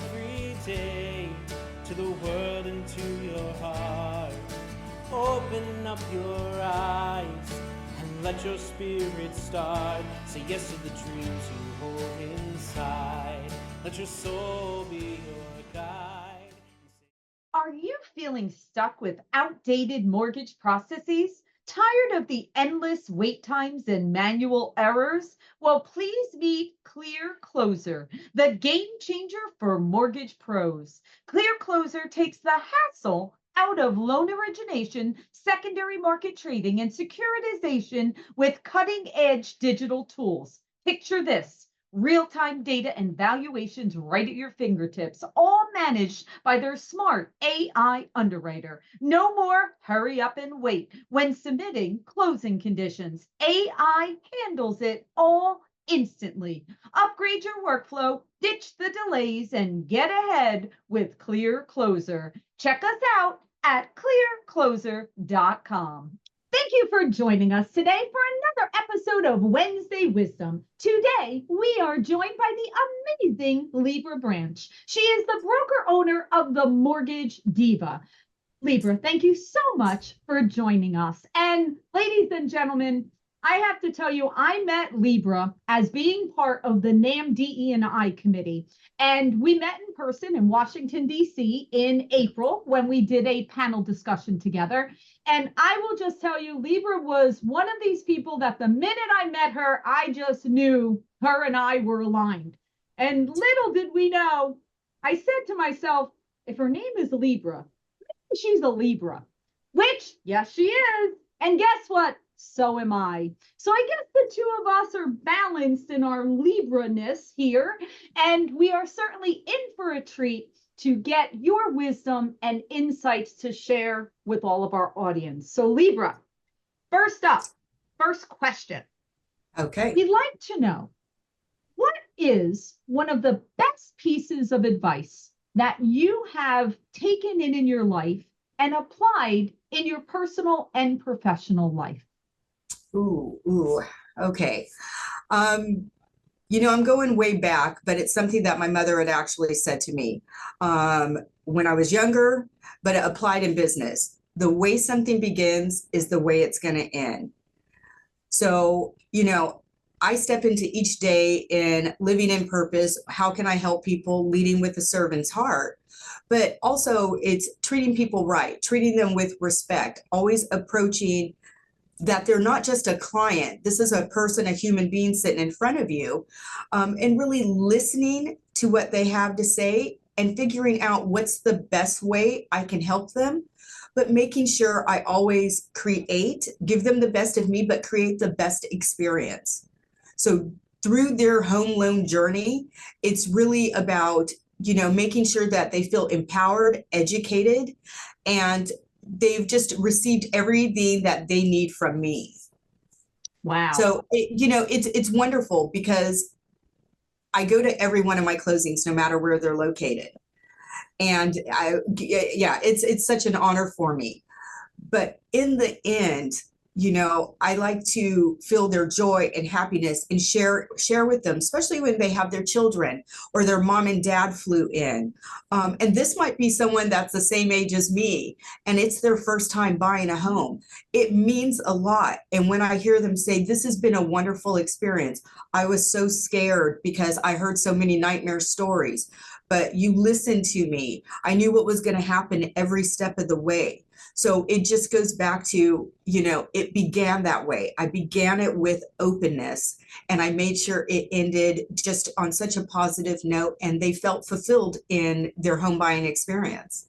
every day to the world and to your heart. Open up your eyes and let your spirit start. Say yes to the dreams you hold inside. Let your soul be your guide. Are you feeling stuck with outdated mortgage processes? Tired of the endless wait times and manual errors? Well, please meet Clear Closer, the game changer for mortgage pros. Clear Closer takes the hassle out of loan origination, secondary market trading, and securitization with cutting edge digital tools. Picture this: real-time data and valuations right at your fingertips, all managed by their smart AI underwriter. No more hurry up and wait when submitting closing conditions. AI handles it all instantly. Upgrade your workflow, ditch the delays, and get ahead with Clear Closer. Check us out at clearcloser.com. Thank you for joining us today for another episode of Wednesday Wisdom. Today, we are joined by the amazing Libra Branch. She is the broker owner of the Mortgage Diva. Libra, thank you so much for joining us. And ladies and gentlemen, I have to tell you, I met Libra as being part of the NAM DE&I committee. And we met in person in Washington, D.C. in April when we did a panel discussion together. And I will just tell you, Libra was one of these people that the minute I met her, I just knew her and I were aligned. And little did we know, I said to myself, if her name is Libra, she's a Libra, which, yes, she is. And guess what? So am I. So I guess the two of us are balanced in our Libra-ness here, and we are certainly in for a treat to get your wisdom and insights to share with all of our audience. So Libra, first up, first question. Okay. We'd like to know, what is one of the best pieces of advice that you have taken in your life and applied in your personal and professional life? Ooh, okay. I'm going way back, but it's something that my mother had actually said to me when I was younger, but it applied in business. The way something begins is the way it's going to end. So, I step into each day in living in purpose. How can I help people? Leading with a servant's heart. But also it's treating people right, treating them with respect, always approaching that they're not just a client. This is a person, a human being sitting in front of you, and really listening to what they have to say and figuring out what's the best way I can help them, but making sure I always give them the best of me, but create the best experience. So through their home loan journey, it's really about, making sure that they feel empowered, educated, and they've just received everything that they need from me. Wow. So, it's wonderful because I go to every one of my closings, no matter where they're located. And it's such an honor for me. But in the end, I like to feel their joy and happiness and share with them, especially when they have their children or their mom and dad flew in. And this might be someone that's the same age as me, and it's their first time buying a home. It means a lot. And when I hear them say, this has been a wonderful experience, I was so scared because I heard so many nightmare stories, but you listened to me. I knew what was going to happen every step of the way. So it just goes back to, it began that way. I began it with openness, and I made sure it ended just on such a positive note, and they felt fulfilled in their home buying experience.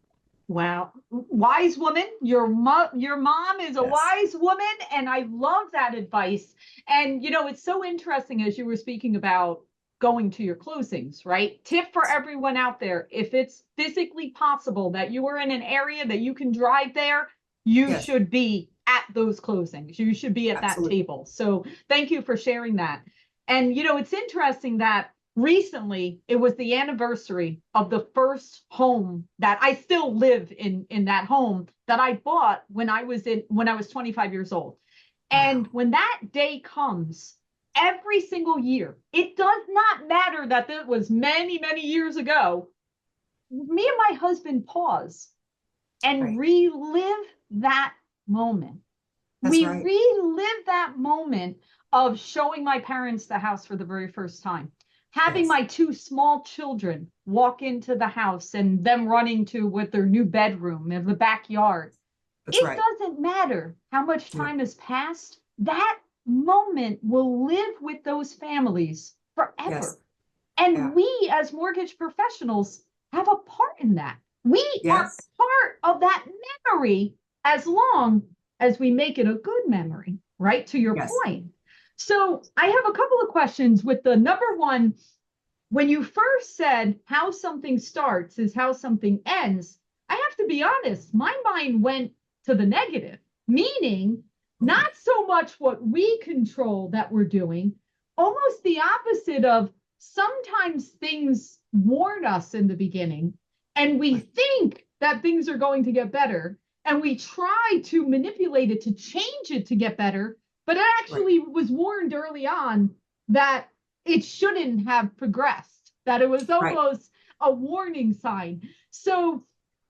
Wow. Wise woman. Your mom is a wise woman, and I love that advice. And, it's so interesting as you were speaking about going to your closings, right? Tip for everyone out there: if it's physically possible that you are in an area that you can drive there, you should be at those closings. You should be at that table. So thank you for sharing that. And, it's interesting that recently it was the anniversary of the first home that I still live in that home that I bought when I was 25 years old. And when that day comes, every single year, it does not matter that it was many, many years ago, me and my husband pause and Right. relive that moment. That's We right. relive that moment of showing my parents the house for the very first time, having Yes. my two small children walk into the house and them running to with their new bedroom in the backyard. That's It right. doesn't matter how much Yeah. time has passed, that moment will live with those families Yes. forever. And Yeah. we, as mortgage professionals, have a part in that. We are Yes. part of that memory as long as we make it a good memory, right? To your Yes. point. So I have a couple of questions with the number one. When you first said how something starts is how something ends, I have to be honest, my mind went to the negative, meaning not so much what we control that we're doing, almost the opposite of sometimes things warn us in the beginning and we Right. think that things are going to get better and we try to manipulate it to change it to get better, but it Right. actually was warned early on that it shouldn't have progressed, that it was Right. almost a warning sign. So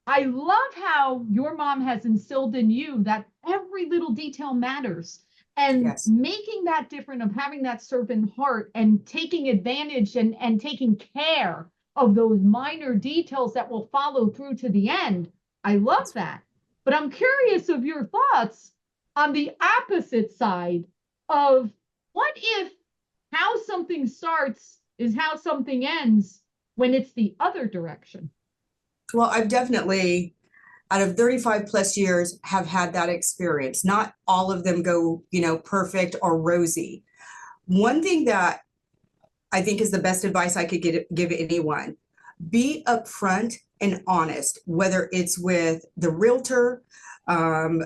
I love how your mom has instilled in you that every little detail matters and Yes. making that different of having that servant heart and taking advantage and taking care of those minor details that will follow through to the end. I love That's that. But I'm curious of your thoughts on the opposite side of what if how something starts is how something ends when it's the other direction. Well, I've definitely, out of 35 plus years, have had that experience. Not all of them go, perfect or rosy. One thing that I think is the best advice I could give anyone: be upfront and honest, whether it's with the realtor,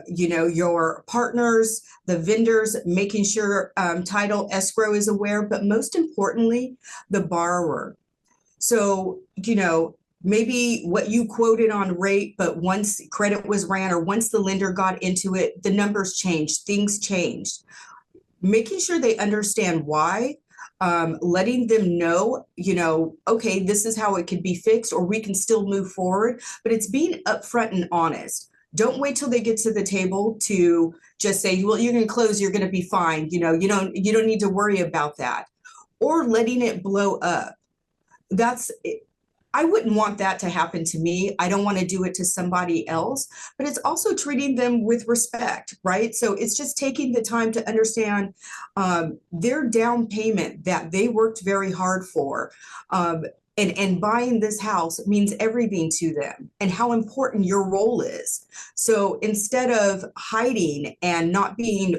your partners, the vendors, making sure title escrow is aware, but most importantly, the borrower. So, maybe what you quoted on rate, but once credit was ran or once the lender got into it, the numbers changed, things changed. Making sure they understand why, letting them know, okay, this is how it could be fixed, or we can still move forward. But it's being upfront and honest. Don't wait till they get to the table to just say, well, you're going to close, you're going to be fine. You don't need to worry about that. Or letting it blow up. That's I wouldn't want that to happen to me. I don't want to do it to somebody else, but it's also treating them with respect, right? So it's just taking the time to understand their down payment that they worked very hard for. And buying this house means everything to them and how important your role is. So instead of hiding and not being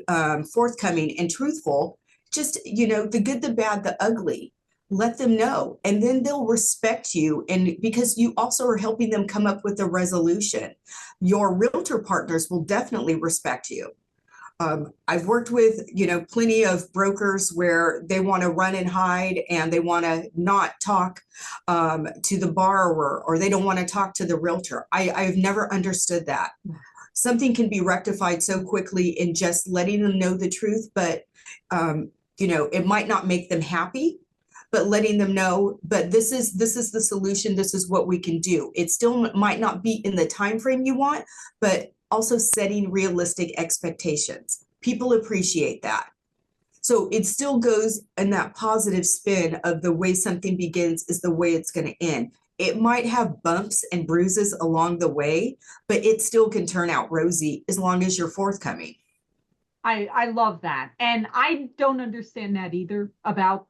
forthcoming and truthful, just, the good, the bad, the ugly, let them know, and then they'll respect you. And because you also are helping them come up with a resolution, your realtor partners will definitely respect you. I've worked with, plenty of brokers where they want to run and hide and they want to not talk to the borrower, or they don't want to talk to the realtor. I've never understood that. Something can be rectified so quickly in just letting them know the truth, but it might not make them happy, but letting them know, but this is the solution, this is what we can do. It still might not be in the time frame you want, but also setting realistic expectations. People appreciate that. So it still goes in that positive spin of the way something begins is the way it's going to end. It might have bumps and bruises along the way, but it still can turn out rosy as long as you're forthcoming. I love that. And I don't understand that either about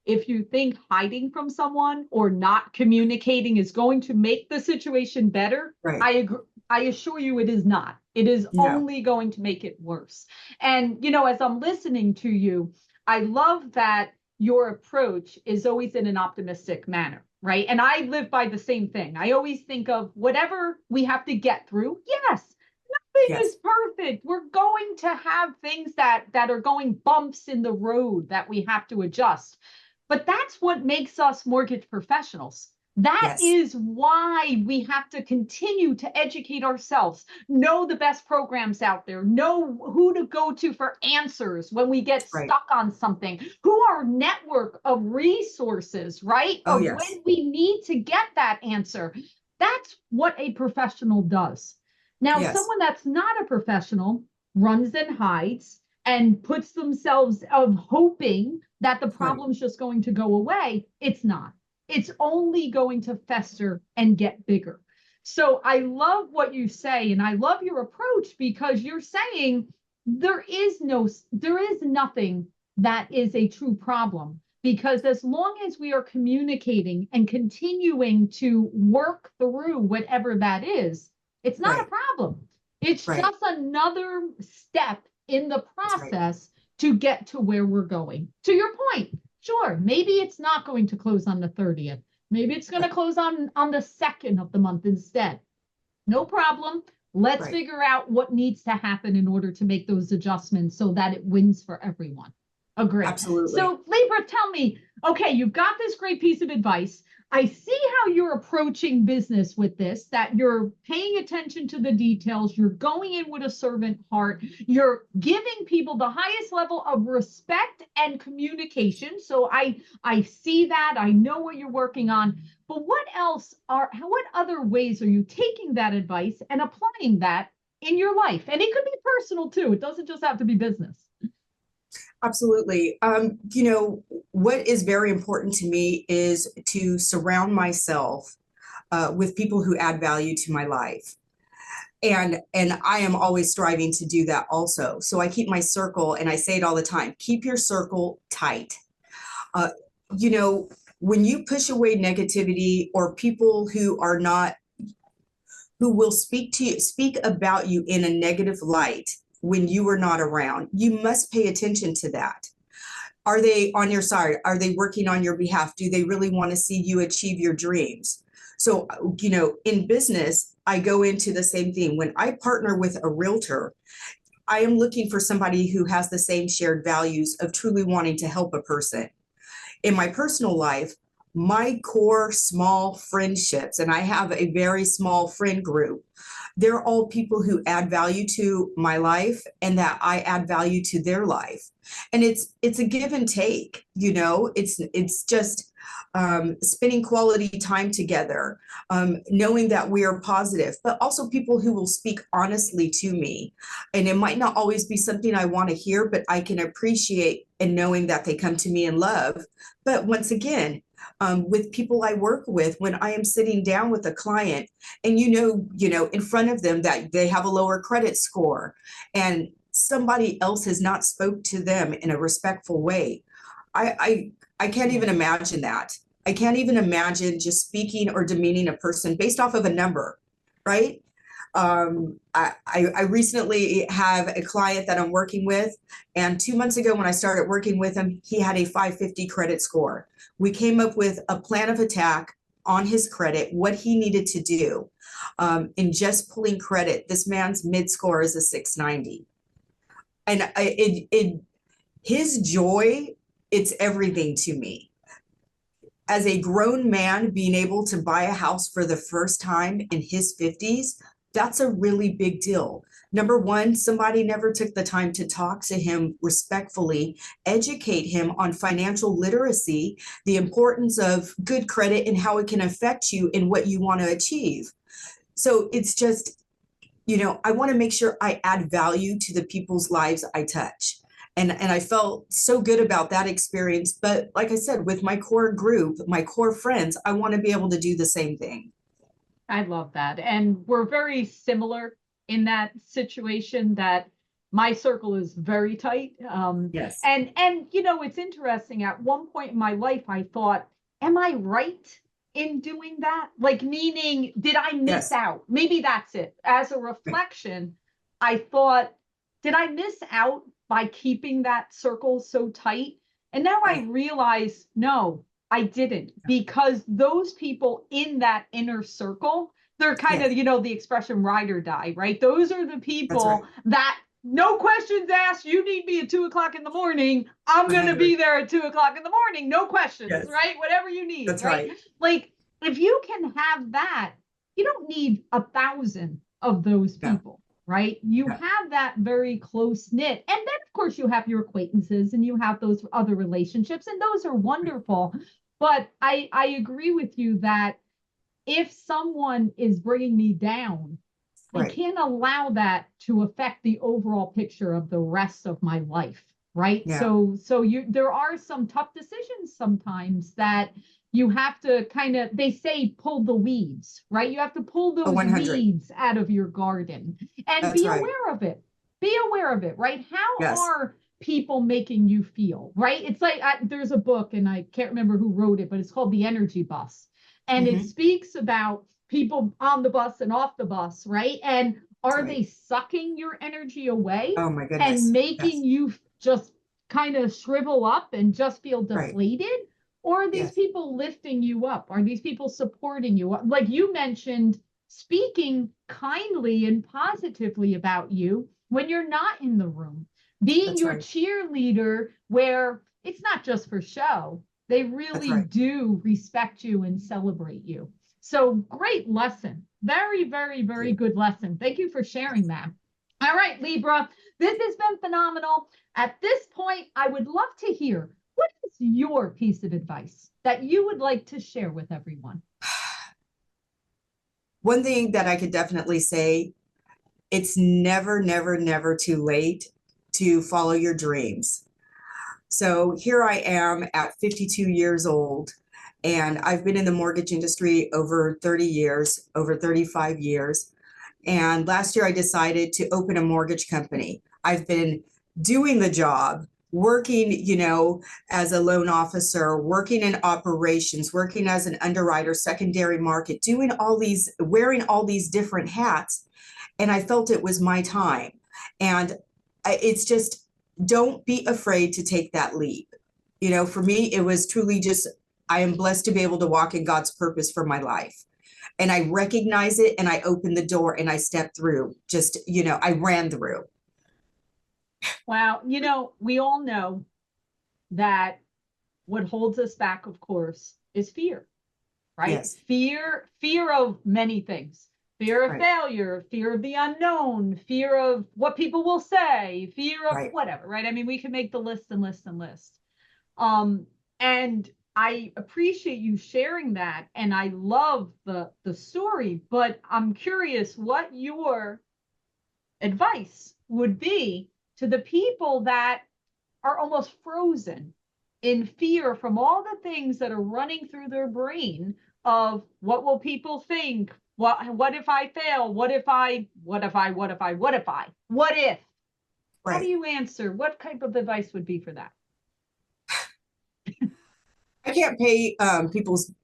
if you think hiding from someone or not communicating is going to make the situation better, Right. I agree. I assure you it is not. It is No. only going to make it worse. And, as I'm listening to you, I love that your approach is always in an optimistic manner, right? And I live by the same thing. I always think of whatever we have to get through. Yes, nothing Yes. is perfect. We're going to have things that are going bumps in the road that we have to adjust. But that's what makes us mortgage professionals. That Yes. is why we have to continue to educate ourselves, know the best programs out there, know who to go to for answers when we get Right. stuck on something, who our network of resources, right? Oh, Of yes. when we need to get that answer. That's what a professional does. Now, Yes. someone that's not a professional runs and hides and puts themselves of hoping that the problem's just going to go away. It's not. It's only going to fester and get bigger. So I love what you say, and I love your approach, because you're saying there is nothing that is a true problem, because as long as we are communicating and continuing to work through whatever that is, it's not a problem. It's just another step in the process to get to where we're going. To your point, sure, maybe it's not going to close on the 30th. Maybe it's going to close on the 2nd of the month instead. No problem. Let's figure out what needs to happen in order to make those adjustments so that it wins for everyone. Agree. Absolutely. So, Libra, tell me, okay, you've got this great piece of advice. I see how you're approaching business with this, that you're paying attention to the details. You're going in with a servant heart. You're giving people the highest level of respect and communication. So I see that. I know what you're working on. But what other ways are you taking that advice and applying that in your life? And it could be personal too. It doesn't just have to be business. Absolutely. What is very important to me is to surround myself with people who add value to my life. And I am always striving to do that also. So I keep my circle, and I say it all the time, keep your circle tight. When you push away negativity or people who will speak about you in a negative light when you are not around, you must pay attention to that. Are they on your side? Are they working on your behalf? Do they really want to see you achieve your dreams? So, in business, I go into the same thing. When I partner with a realtor, I am looking for somebody who has the same shared values of truly wanting to help a person. In my personal life, my core small friendships, and I have a very small friend group, they're all people who add value to my life and that I add value to their life. And it's a give and take, it's just spending quality time together, knowing that we are positive, but also people who will speak honestly to me. And it might not always be something I want to hear, but I can appreciate and knowing that they come to me in love. But once again, with people I work with, when I am sitting down with a client and in front of them that they have a lower credit score and somebody else has not spoke to them in a respectful way, I can't even imagine that. I can't even imagine just speaking or demeaning a person based off of a number, right? I recently have a client that I'm working with, and 2 months ago when I started working with him, he had a 550 credit score. We came up with a plan of attack on his credit, what he needed to do. In just pulling credit, this man's mid score is a 690. And his joy, it's everything to me. As a grown man, being able to buy a house for the first time in his 50s, that's a really big deal. Number one, somebody never took the time to talk to him respectfully, educate him on financial literacy, the importance of good credit and how it can affect you in what you want to achieve. So it's just, I want to make sure I add value to the people's lives I touch. And I felt so good about that experience. But like I said, with my core group, my core friends, I want to be able to do the same thing. I love that. And we're very similar in that situation, that my circle is very tight. Yes. And it's interesting. At one point in my life, I thought, am I right in doing that? Like, meaning, did I miss out? Maybe that's it. As a reflection, I thought, did I miss out by keeping that circle so tight? And now I realize, no, I didn't, because those people in that inner circle, they're kind of, the expression ride or die, right? Those are the people that, no questions asked, you need me at 2:00 in the morning, I'm going to be there at 2:00 in the morning, no questions, right? Whatever you need, That's right? Like, if you can have that, you don't need 1,000 of those No, people, right? You no, have that very close knit. And then, of course, you have your acquaintances and you have those other relationships, and those are wonderful. But I agree with you that if someone is bringing me down, I right. can't allow that to affect the overall picture of the rest of my life, right? Yeah. So there are some tough decisions sometimes that you have to kind of, they say pull the weeds, right? You have to pull A those 100. weeds out of your garden and That's be right. aware of it. Be aware of it, right? How Yes. are people making you feel, right? It's like there's a book and I can't remember who wrote it, but it's called The Energy Bus. And it Hmm. speaks about people on the bus and off the bus, right? And That's are right. they sucking your energy away Oh my and goodness. making Yes. you just kind of shrivel up and just feel Right. deflated? Or are these Yes. people lifting you up? Are these people supporting you? Like you mentioned, speaking kindly and positively about you when you're not in the room, being That's your right. cheerleader, where it's not just for show. They That's really right. do respect you and celebrate you. So great lesson. Very, very, Thank very you. good lesson. Thank you for sharing Yes. that. All right, Libra, this has been phenomenal. At this point, I would love to hear, what is your piece of advice that you would like to share with everyone? One thing that I could definitely say, it's never, never, never too late to follow your dreams. So here I am at 52 years old, and I've been in the mortgage industry over 30 years, over 35 years. And last year I decided to open a mortgage company. I've been doing the job, working, as a loan officer, working in operations, working as an underwriter, secondary market, doing all these, wearing all these different hats. And I felt it was my time. And it's just, don't be afraid to take that leap. For me, it was truly just, I am blessed to be able to walk in God's purpose for my life. And I recognize it and I opened the door and I stepped through. Just, I ran through. Wow, we all know that what holds us back, of course, is fear, right? Yes. Fear of many things. Fear of Right. failure, fear of the unknown, fear of what people will say, fear of Right. whatever, right? I mean, we can make the list and list and list. And I appreciate you sharing that, and I love the story, but I'm curious what your advice would be to the people that are almost frozen in fear from all the things that are running through their brain of what will people think? What if I fail? What if I? What if? How do Right. you answer? What type of advice would be for that? I can't pay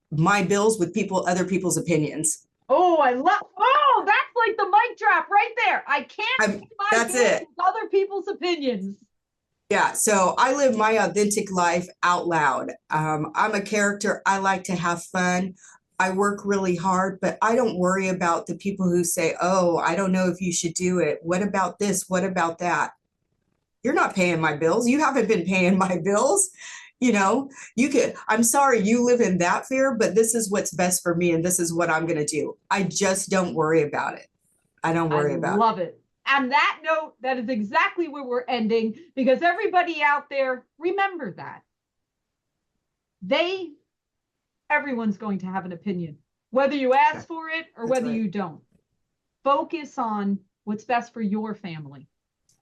my bills with other people's opinions. Oh, that's like the mic drop right there. I can't I'm, pay my that's bills it. with other people's opinions. Yeah. So I live my authentic life out loud. I'm a character. I like to have fun. I work really hard, but I don't worry about the people who say, oh, I don't know if you should do it. What about this? What about that? You're not paying my bills. You haven't been paying my bills. I'm sorry you live in that fear, but this is what's best for me. And this is what I'm going to do. I just don't worry about it. I don't I worry about it. love it. On that note, that is exactly where we're ending, because everybody out there, remember that. Everyone's going to have an opinion, whether you ask for it or That's whether right. you don't. Focus on what's best for your family.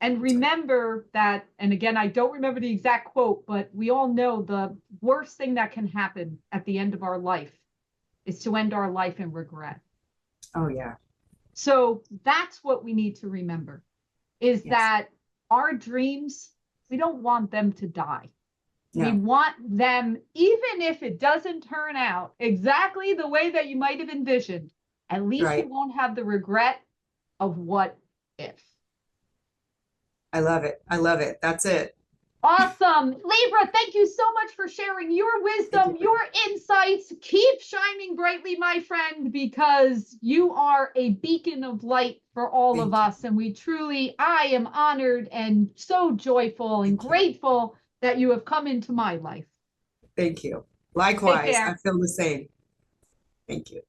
And remember that, and again, I don't remember the exact quote, but we all know the worst thing that can happen at the end of our life is to end our life in regret. Oh, yeah. So that's what we need to remember, is Yes. that our dreams, we don't want them to die. We No. want them, even if it doesn't turn out exactly the way that you might have envisioned, at least Right. you won't have the regret of what if. I love it. I love it. That's it. Awesome. Libra, thank you so much for sharing your wisdom, you. your insights. Keep shining brightly, my friend, because you are a beacon of light for all Thank of you. us. And I am honored and so joyful and Thank you. grateful that you have come into my life. Thank you. Take Likewise, I care. feel the same. Thank you.